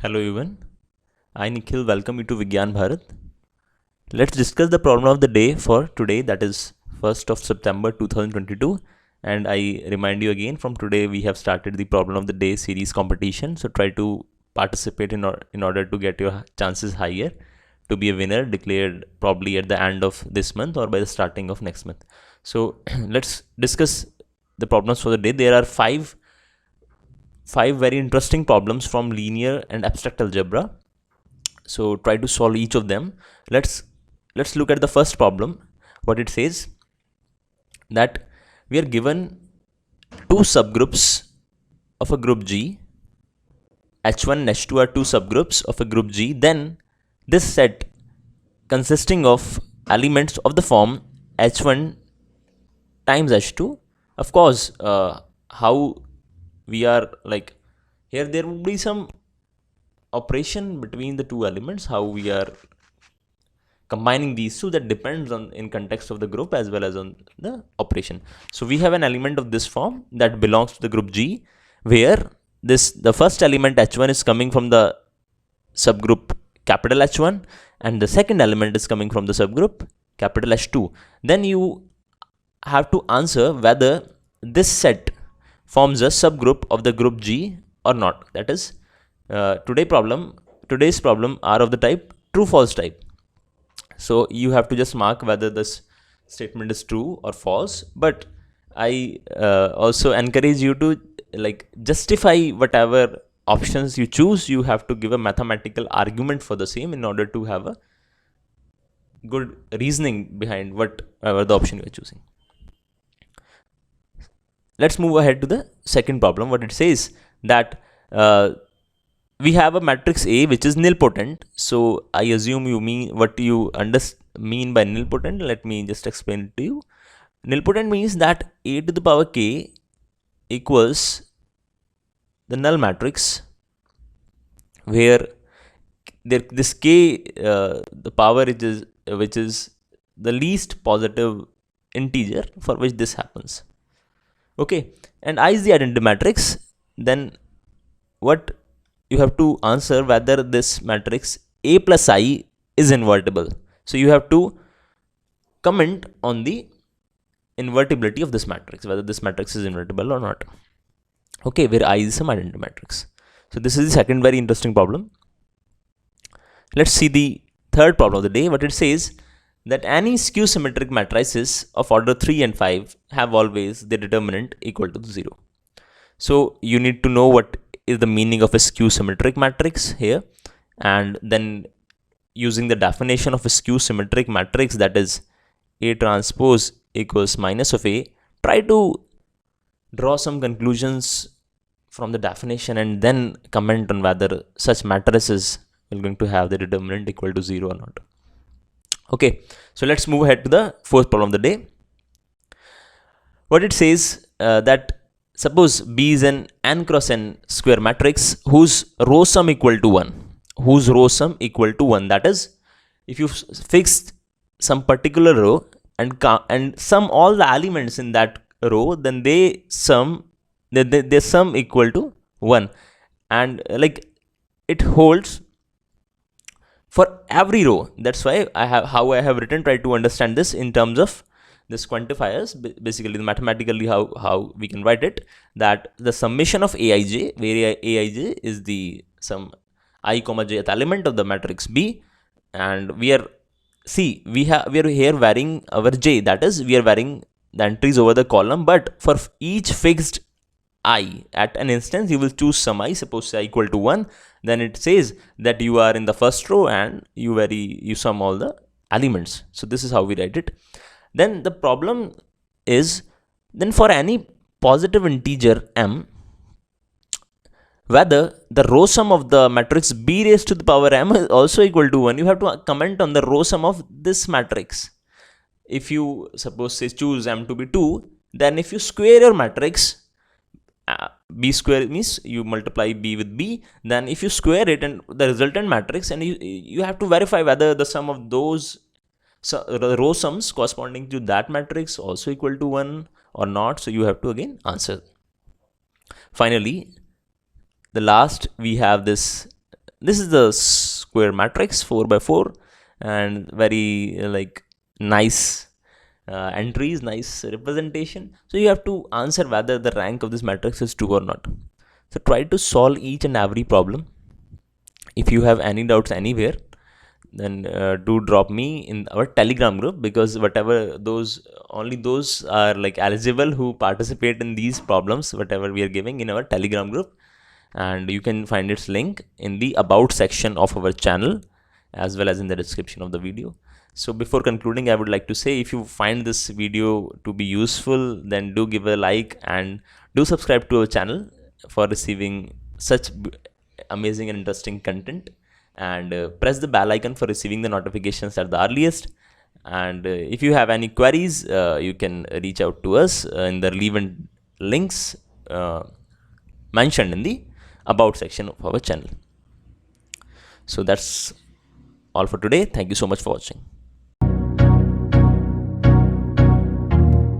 Hello everyone, I Nikhil welcome you to Vigyan Bharat. Let's discuss the problem of the day for today, that is 1st of September 2022. And I remind you again, from today we have started the problem of the day series competition. So try to participate in order to get your chances higher to be a winner declared probably at the end of this month or by the starting of next month. So let's discuss the problems for the day. There are five very interesting problems from linear and abstract algebra. So try to solve each of them. Let's look at the first problem. What it says, that we are given two subgroups of a group G. H1 and H2 are two subgroups of a group G. Then this set consisting of elements of the form H1 times H2. Of course, how we are like here, there will be some operation between the two elements, how we are combining these two, that depends on in context of the group as well as on the operation. So we have an element of this form that belongs to the group G, where the first element H1 is coming from the subgroup capital H1 and the second element is coming from the subgroup capital H2. Then you have to answer whether this set forms a subgroup of the group G or not. That is, today's problem are of the type true false type. So you have to just mark whether this statement is true or false. But I also encourage you to justify whatever options you choose. You have to give a mathematical argument for the same in order to have a good reasoning behind whatever the option you are choosing. Let's move ahead to the second problem. What it says, that we have a matrix A which is nilpotent. So I assume you mean what you mean by nilpotent. Let me just explain it to you. Nilpotent means that A to the power k equals the null matrix, where this k, the power which is the least positive integer for which this happens. Okay, and I is the identity matrix. Then what you have to answer, whether this matrix A plus I is invertible. So you have to comment on the invertibility of this matrix, whether this matrix is invertible or not. Okay, where I is some identity matrix. So this is the second very interesting problem. Let's see the third problem of the day. What it says, that any skew symmetric matrices of order 3 and 5 have always the determinant equal to 0. So you need to know what is the meaning of a skew symmetric matrix here, and then using the definition of a skew symmetric matrix, that is A transpose equals minus of A, try to draw some conclusions from the definition and then comment on whether such matrices are going to have the determinant equal to 0 or not. Okay, so let's move ahead to the fourth problem of the day. What it says, that suppose B is an n cross n square matrix whose row sum equal to 1. Whose row sum equal to 1. That is, if you fix some particular row and sum all the elements in that row, then they sum equal to 1. And it holds for every row. That's why I have written, try to understand this in terms of this quantifiers, basically mathematically how we can write it, that the summation of Aij, where Aij is the some I comma jth element of the matrix B, and we are here varying our j, that is we are varying the entries over the column, but for each fixed I at an instance you will choose some I, suppose I equal to 1, then it says that you are in the first row and you sum all the elements. So this is how we write it. Then the problem is, then for any positive integer m, whether the row sum of the matrix B raised to the power m is also equal to 1. You have to comment on the row sum of this matrix. If you suppose choose m to be 2, then if you square your matrix, B square means you multiply B with B, then if you square it and the resultant matrix, and you have to verify whether the sum of those row sums corresponding to that matrix also equal to 1 or not. So you have to again answer. Finally, the last we have this this is the square matrix 4 by 4 and very like nice entries, nice representation. So you have to answer whether the rank of this matrix is true or not. So try to solve each and every problem. If you have any doubts anywhere, then do drop me in our Telegram group, because whatever only those are like eligible who participate in these problems whatever we are giving in our Telegram group. And you can find its link in the about section of our channel as well as in the description of the video. So before concluding, I would like to say, if you find this video to be useful, then do give a like and do subscribe to our channel for receiving such amazing and interesting content, and press the bell icon for receiving the notifications at the earliest. And if you have any queries, you can reach out to us in the relevant links mentioned in the about section of our channel. So that's all for today. Thank you so much for watching.